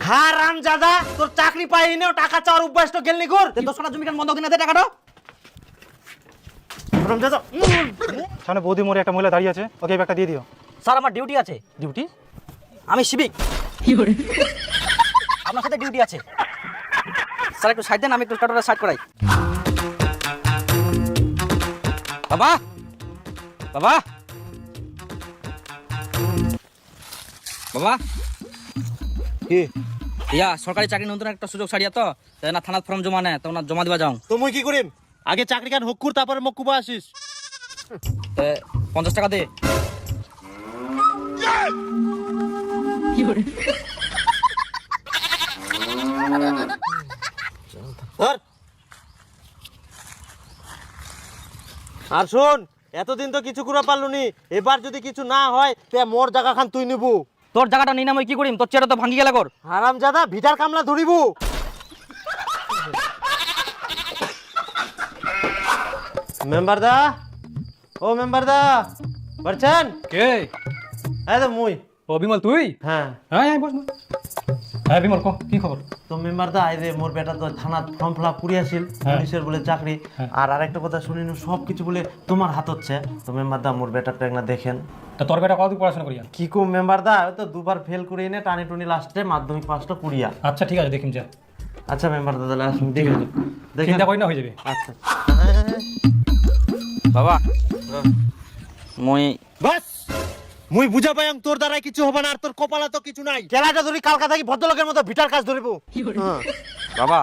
হারামজাদা, তোর চাকরি পাইনিও টাকা চাওয়ার অভ্যাস তো গেলনি কর। 10 কাটা জমি কান বন্ধক দিনা দে টাকাটা। হারামজাদা। সামনে বৌদি মোড়ে একটা মহিলা দাঁড়িয়ে আছে, ওকে এই ব্যাগটা দিয়ে দিও। স্যার আমার ডিউটি আছে। ডিউটি? আমি সিভিক। কি করে? আপনার সাথে ডিউটি আছে। স্যার একটু সাইড দেন, আমি একটু কাটাটা সাইড করাই। বাবা, বাবা, বাবা, কি ইয়া সরকারি চাকরি নতুন একটা সুযোগ ছাড়িয়া তো না থানাত ফর্ম জমা নেয় তো না জমা দিবা যাও। তো মুই কি করিম? আগে চাকরি কান হকুর তারপরে মকুবা আসিস। 50 টাকা দে। কি করে? আর শোন, এতদিন তো কিছু করে পারলুনি, এবার যদি কিছু না হয় তে মোর জায়গা খান তুই নিবু। তোর জায়গাটা নিয়ে নাম কি করিম? তোর চেয়ারটা তো ভাঙ্গি গেলা কর। হারামজাদা, ভিটার কামলা ধরিবু। মেম্বার দা, ও মেম্বার দা, বলছেন কে? হ্যাঁ তো মুই। ও বিমল তুই? হ্যাঁ হ্যাঁ বস। হ্যাঁ বিমল কো, কি খবর? তো মেম্বার দা, এই যে মোর বেটা তো থানাত ফর্ম ফিল আপ করিয়াছিল, পুলিশের বলে চাকরি। আর আরেকটা কথা শুনিনু, সব কিছু বলে তোমার হাত হচ্ছে। তো মেম্বার দা, মোর বেটাটা একনা দেখেন। তা তোর বেটা কতদিন পড়াশোনা করিয়া? কি কো মেম্বার দা, ওই তো দুবার ফেল করে এনে টানি টুনি লাস্টে মাধ্যমিক পাসটা করিয়া। আচ্ছা ঠিক আছে, দেখিম যা। আচ্ছা মেম্বার দা, তাহলে আসুন দেখে দেখেন। চিন্তা করি না, হয়ে যাবে। আচ্ছা বাবা মই বাস, মুই বুঝা পাইম তোর দ্বারা কিছু হবে না, আর তোর কপালে তো কিছু নাই। খেলাটা ধরি কালকা থাকি ভদ্রলোকের মতো ভিটার কাজ ধরিব। বাবা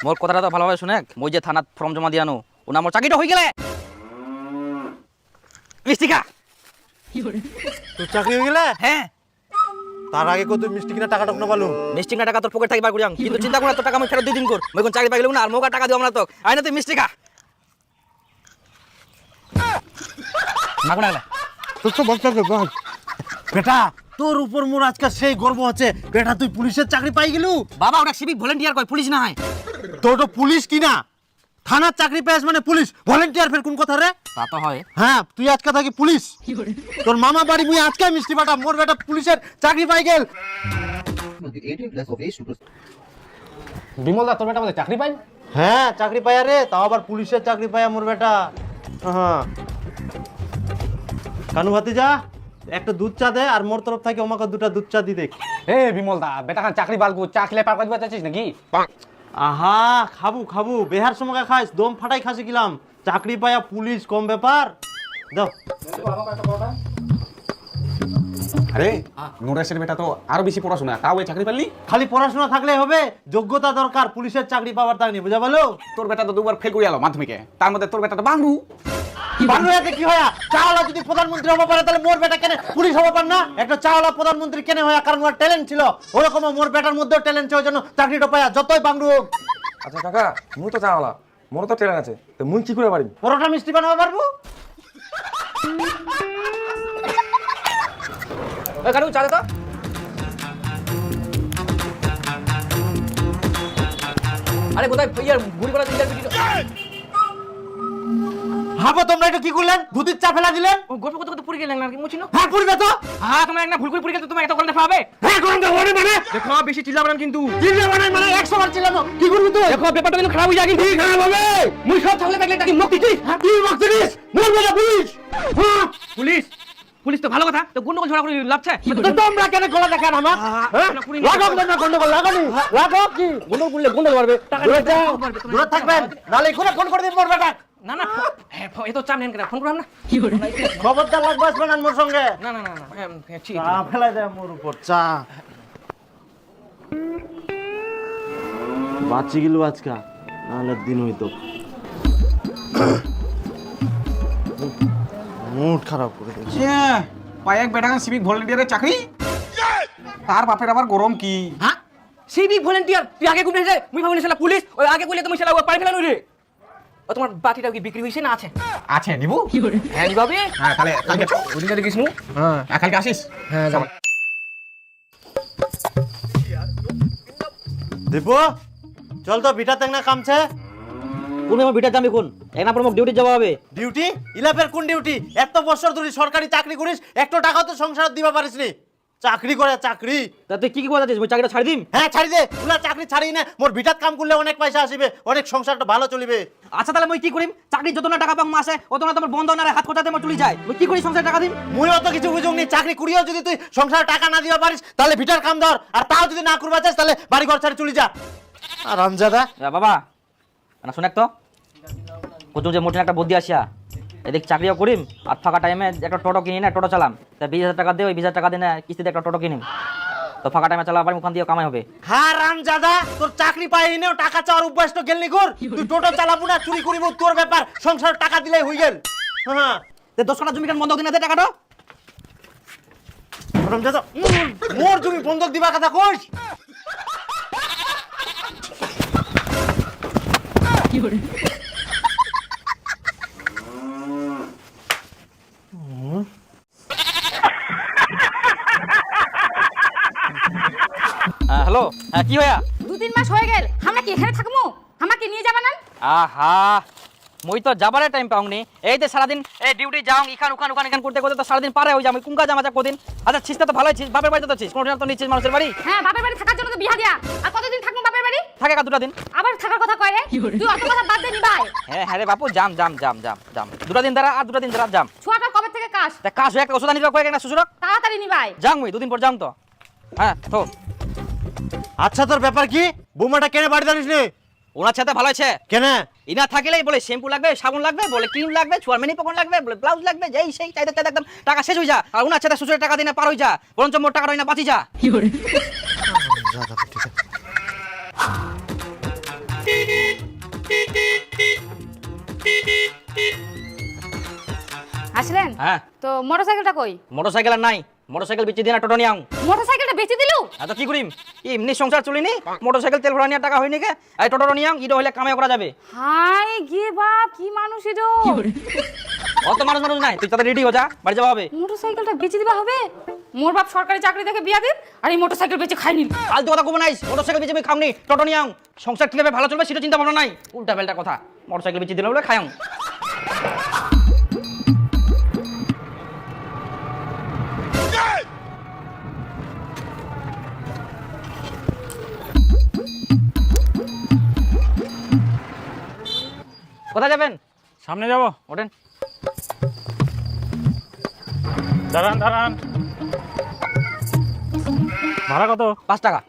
মোর কথাটা তো ভালোভাবে শুনে, মই যে থানাত ফর্ম জমা দিয়ানো ওনা মোর চাকরিটা হয়ে গেলে মিষ্টিকা। তোর চাকরি হয়ে গেলে? হ্যাঁ, তার আগে কত মিষ্টি কিনা টাকা টক না পালু। মিষ্টিকা টাকা তোর পকেট থেকে বার করিয়াম, কিন্তু চিন্তা করে তোর টাকা আমি ফেরত 2 দিন কর। মই কোন চাকরি পাই গেলাম না, আর মোকা টাকা দিও আমরা তো আই না তুই মিষ্টিকা মাগুনা গেলা। তোর তো বলতে বল বেটা, তোর উপর মোর আজকে সেই গর্ব হচ্ছে। বেটা তুই পুলিশের চাকরি পাই গেলু। বাবা ওটা সিভিক ভলেন্টিয়ার কয়, পুলিশ না হয়। তোর তো পুলিশ কিনা, থানার চাকরি পেয়েছ মানে পুলিশ। ভলেন্টিয়ার ফের কোন কথা রে? তা তো হয়। হ্যাঁ, তুই আজকে থাকি পুলিশ। তোর মামা বাড়ি মুই আজকে মিষ্টি বাটা, মোর বেটা পুলিশের চাকরি পাই গেল। বিমল দা, তোর বেটা আমাদের চাকরি পাই? হ্যাঁ চাকরি পাইয়া রে, তাও আবার পুলিশের চাকরি পাইয়া মোর বেটা। হ্যাঁ কানু ভাতিজা, একটা দুধ চা দে, আর মোর তরফ থেকে আমাকে 2টা দুধ চা দি দেখ। এ বিমল দা, বেটা খান চাকরি বালবো, চা খেলে পার করে দিবা চাচ্ছিস নাকি? আহা, খাবু খাবু, বেহার সময় খাইস, দম ফাটাই খাসি গেলাম। চাকরি পাইয়া পুলিশ কম ব্যাপার। দাও। আরে নুরেশের বেটা তো আরো বেশি পড়াশোনা, তাও এই চাকরি পারলি? খালি পড়াশোনা থাকলে হবে? যোগ্যতা দরকার, পুলিশের চাকরি পাওয়ার তাই নেই, বুঝা বলো? তোর বেটা তো 2বার ফেল করে গেল মাধ্যমিকে, তার মধ্যে তোর বেটা তো বাংলু। বাংলাতে কি হয়? চাওয়ালা যদি প্রধানমন্ত্রী হতে পারে, তাহলে মোর বেটা কেন পুলিশ হতে পারে না? একটা চাওয়ালা প্রধানমন্ত্রী কেন হয়? কারণ ওর ট্যালেন্ট ছিল। ওরকম মোর বেটার মধ্যেও ট্যালেন্ট ছিল, ওই জন্য চাকরিটা পায়া, যতই বাংলু হোক। আচ্ছা কাকা, মুই তো চাওয়ালা, মোর তো ট্রেন আছে, তো মুই কি করে পারিম? পরোটা মিষ্টি বানাতে পারবো? ওই কারু চা দে তো। আরে কোথায় ইয়ার গুড়ি করা দিন ভিডিও। হাবো, তোমরা এটা কি করলেন? দুধের চা ফেলা দিলেন। ও গল্প কত কত পুরি গেলেন না কি মুছিনো? হ্যাঁ পুরবে তো। হ্যাঁ তোমার একটা ভুল করে পুরি গেলে তোমার এত গল্প পাবে। হ্যাঁ গরম তো ওরে মানে দেখো বেশি চিল্লাবেন কিন্তু। চিল্লে বানাই মানে 100 বার চিল্লানো। কি করবি তুই? দেখো ব্যাপারটা কিন্তু খারাপ হয়ে যায় কিন্তু। কি খারাপ হবে? মুই সব থাকলে দেখলে তাকে মুক্তি দিস। হ্যাঁ তুই মুক্তি দিস, মোর বেটা পুলিশ। হ্যাঁ পুলিশ পুলিশ তো ভালো কথা, তো গন্ডগোল ঝগড়া করে লাভছে। তো তোমরা কেন গলা দেখান আমার? হ্যাঁ লাগাও না গন্ডগোল, লাগানি লাগাও কি? গন্ডগোল করলে গন্ডগোল মারবে। দূরে থাকবেন, নালে ঘুরে ফোন করে দিন মোর বেটা। না না হ্যাঁ এত চাপ নেন কেন, ফোন করলাম না। কি করে? খবরদার লাগবে আসবেন মোর সঙ্গে। না না না না হ্যাঁ ঠিক চা ফেলাই দেয় মোর উপর, চা। বাঁচি গেল আজকা, নাহলে দিন হইতো। মুড খারাপ করে দিয়েছে। পায়ে এক বেটা খান সিভিক ভলেন্টিয়ারের চাকরি, তার বাপের আবার গরম কি। হ্যাঁ সিভিক ভলেন্টিয়ার তুই আগে কোনে যায়? মুই ভাবনি শালা পুলিশ, ওই আগে কইলে তুমি শালা পাই ফেলানো রে। ও তোমার বাটিটা কি বিক্রি হইছে না আছে? আছে নিব। কি করে? হ্যাঁ নিবাবে। হ্যাঁ তাহলে কালকে ওদিকে দেখিস নু। হ্যাঁ কালকে আসিস। হ্যাঁ যাও। দীপু চল তো, ভিটা তেংনা কামছে। কোন আমার ভিটার দামি কোন? একনা প্রমুখ ডিউটি যাওয়া হবে। ডিউটি? ইলাপের কোন ডিউটি? এত বছর ধরে সরকারি চাকরি করিস, একটা টাকা তো সংসার দিবা পারিস নি। চাকরি করে চাকরি। তা তুই কি কথা দিস? চাকরিটা ছাড়ি দিম? হ্যাঁ ছাড়ি দে, তুলা চাকরি ছাড়ি না, মোর ভিটাত কাম করলে অনেক পয়সা আসিবে, অনেক সংসারটা ভালো চলিবে। আচ্ছা তাহলে মই কি করিম? চাকরি যত না টাকা পাম মাসে অত না তোমার বন্ধ না হাত খরচাতে আমার চলে যায়। মই কি করি সংসার টাকা দিম? মুই অত কিছু বুঝুক নি, চাকরি করিও যদি তুই সংসার টাকা না দিবা পারিস তাহলে ভিটার কাম ধর, আর তাও যদি না করবা চাস তাহলে বাড়ি ঘর ছেড়ে চলে যা। আর আমজাদা বাবা না শুনেক তো প্রথম যে মোটে একটা বুদ্ধি আসিয়া এদিক চাকরিও করিম আর ফাঁকা টাইমে একটা টোটো কিনি না, টোটো চালাম। তা 20,000 টাকা দিয়ে ওই 20,000 টাকা দিয়ে না কিস্তিতে একটা টোটো কিনিম, তো ফাঁকা টাইমে চালাবার ওখান দিয়ে কামাই হবে। হ্যাঁ রামজাদা, তোর চাকরি পাই নেও, টাকা চাওয়ার অভ্যাস তো গেলনি কর, তুই টোটো চালাবো না চুরি করিব তোর ব্যাপার, সংসার টাকা দিলেই হই গেল। হ্যাঁ 10 কাঠা জমি কেন বন্ধক দিন টাকাটা? রামজাদা মোর জমি বন্ধক দিবা কথা কইস। হ্যালো, হ্যাঁ কি হয়া? 2-3 মাস হয়ে গেল, আমরা কি এখানে থাকবো? আমাকে নিয়ে যাবা না? আহা মই তো যাবারে টাইম পাউনি। এই যে সারাদিন এই ডিউটি যাও ইখান উখান উখান এখান করতে করতে তো সারাদিন পারে হই যাম। কোন কাজ আমাজা কোদিন? আচ্ছা ছিস তো ভালোই ছিস, বাপের বাড়িতে তো ছিস, কোনটা তো নিছিস মানুষের বাড়ি। হ্যাঁ বাপের বাড়ি থাকার জন্য তো বিয়া দিয়া। আর কতদিন থাকবো বাপের বাড়ি? থাকে কা 2টা দিন। আবার থাকার কথা কয় রে? তুই অত কথা বাদ দে নি ভাই। হ্যাঁ হ্যাঁ রে বাপু জাম জাম জাম জাম জাম 2টা দিন দাঁড়া আর 2টা দিন দাঁড়া জাম। ছোয়াটা কবে থেকে কাজ? তা কাজ হয়ে একটা ওষুধ আনি কয়েক না শ্বশুরক তাড়াতাড়ি নি ভাই। যাং মই 2 দিন পর যাং তো। হ্যাঁ তো আচ্ছা তোর ব্যাপার কি? বৌমাটা কেন বাড়ি জানিস নে? ওনার সাথে ভালো আছে কেন? ইনা থাকলেই বলে শ্যাম্পু লাগবে, সাবান লাগবে, বলে ক্রিম লাগবে, ছোয়ার মিনি পকন লাগবে, বলে ব্লাউজ লাগবে, যেই সেই চাইতে চাইতে একদম টাকা শেষ হয়ে যা। আর ওনার সাথে শ্বশুরের টাকা দিনে পার হয়ে যা, বরঞ্চ মোর টাকা না বাঁচি যা। আসলেন? হ্যাঁ তো মোটরসাইকেলটা কই? মোটরসাইকেল আর নাই, মোটরসাইকেল বেচে দিন টোটো নিয়ে আং। মোটরসাইকেলটা বেচে দিলু? এত কি করিম? এমনি সংসার চলিনি, মোটরসাইকেল তেল ভরা নিয়ে টাকা হয়নি কে? এই টোটো নিয়ে আং, ইডো হলে কামাই করা যাবে। হাই গে বাপ, কি মানুষ এডো? অত মানুষ মানুষ নাই, তুই তাতে রেডি হয়ে যা, বাড়ি যাওয়া হবে। মোটরসাইকেলটা বেচে দিবা হবে? মোর বাপ সরকারি চাকরি দেখে বিয়া দিন আর এই মোটরসাইকেল বেচে খাই নিল। ফালতু কথা কব নাইস, মোটরসাইকেল বেচে আমি খামনি, টোটো নিয়ে আং। সংসার কিভাবে ভালো চলবে সেটা চিন্তা ভাবনা নাই, উল্টা পাল্টা কথা। মোটরসাইকেল বেচে দিলে বলে খাই আং। কোথায় যাবেন? সামনে যাব। ওঠেন। দাঁড়ান দাঁড়ান, ভাড়া কত? 5 টাকা।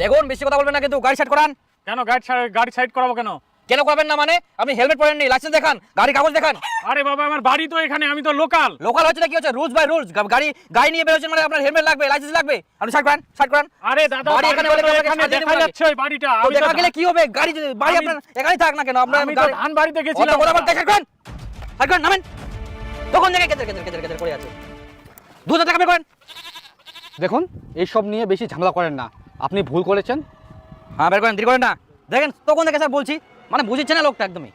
দেখুন বেশি কথা বলবেন না কিন্তু, গাড়ি সাইড করান। কেন গাড়ি সাইড করাবো কেন? কেন করবেন না মানে? আপনি হেলমেট পরেননি, লাইসেন্স দেখান, গাড়ি কাগজ দেখান। আরে বাবা আমার বাড়ি তো এখানে, আমি তো লোকাল। লোকাল হচ্ছে না কি হচ্ছে? Rules by rules. গাড়ি নিয়ে বেরোচ্ছেন মানে আপনার হেলমেট লাগবে, লাইসেন্স লাগবে। আপনি সাইড করান, সাইড করান। আরে দাদা বাড়ি এখানে বলে এখানে দেখা যাচ্ছে ওই বাড়িটা। তো দেখা গেলে কি হবে? গাড়ি বাড়ি আপনার এখানেই থাক না কেন? আপনার আমি তো ধান বাড়িতে গেছিলাম। কথা বলতে সাইড করান, সাইড করান, নামেন। তখন থেকে কেদের করে আছে। 2000 টাকা বের করেন। দেখুন এইসব নিয়ে বেশি ঝামেলা করেন না, আপনি ভুল করেছেন। হ্যাঁ বের করেন, দেরি করেন না। দেখেন তখন থেকে স্যার বলছি, মানে বুঝিচ্ছে না লোকটা একদমই।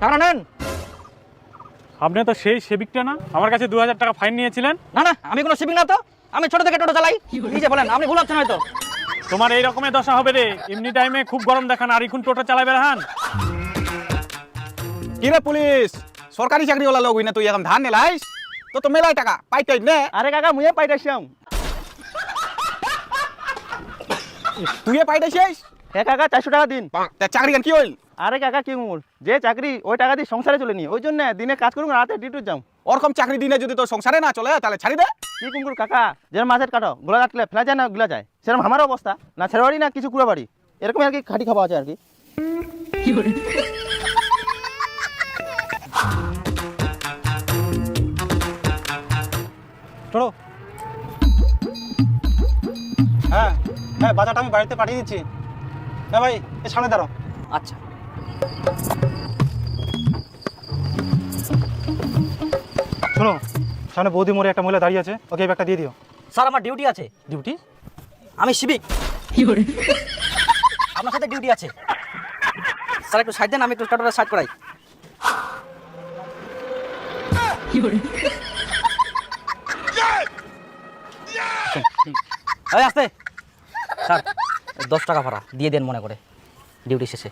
টাকা নেন। আপনি তো সেই সেবিকটা না, আমার কাছে 2000 টাকা ফাইন নিয়েছিলেন? না না আমি কোনো শিপিং না তো, আমি ছোট থেকে টোটো চালাই। কি যে বলেন, আপনি ভুল হচ্ছেন হয়তো। তোমার এই রকমের দশা হবে রে, এমনি টাইমে খুব গরম দেখান আর এখন টোটো চালাবে রাহান। কি রে পুলিশ, সরকারি চাকরি ওলা লোক হই না, তুই এখন ধান নেলাইস তো তো মেলাই টাকা পাইতাই নে। আরে কাকা মুয়ে পাইতাছিলাম। তুই পাইতাছিস? হ্যাঁ কাকা 400 টাকা দিন। তা চাকরি কেন কি হইল? আরে কাকা কি মোর যে চাকরি ওই টাকা দিয়ে সংসারে চলে নি, ওই জন্য দিনে কাজ করুন রাতে ডিউটি যাও। ওরকম চাকরি দিনে যদি তোর সংসারে না চলে তাহলে ছাড়ি দে। কি কুমকুর কাকা, যেরকম মাছের কাটো গোলা কাটলে ফেলা যায় না গুলা যায়, সেরকম আমার অবস্থা, না ছেড়ে বাড়ি না কিছু কুড়া বাড়ি, এরকম আর কি খাটি খাওয়া আছে আর কি। চলো। হ্যাঁ হ্যাঁ, বাজারটা আমি বাড়িতে পাঠিয়ে দিচ্ছি। হ্যাঁ ভাই, এর সামনে দাঁড়াও। আচ্ছা শোনো, সামনে বৌদি মোড়ে একটা মহিলা দাঁড়িয়ে আছে, ওকে এই ব্যাগটা দিয়ে দিও। স্যার আমার ডিউটি আছে। ডিউটি? আমি সিভিক। আপনার সাথে ডিউটি আছে স্যার, একটু সাইড দেন, আমি একটু টোটোটা সাইড করাই। এই আসতে স্যার, 10 টাকা ভাড়া দিয়ে দেন মনে করে ডিউটি শেষে।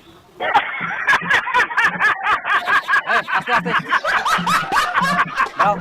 আস্তে আস্তে দাও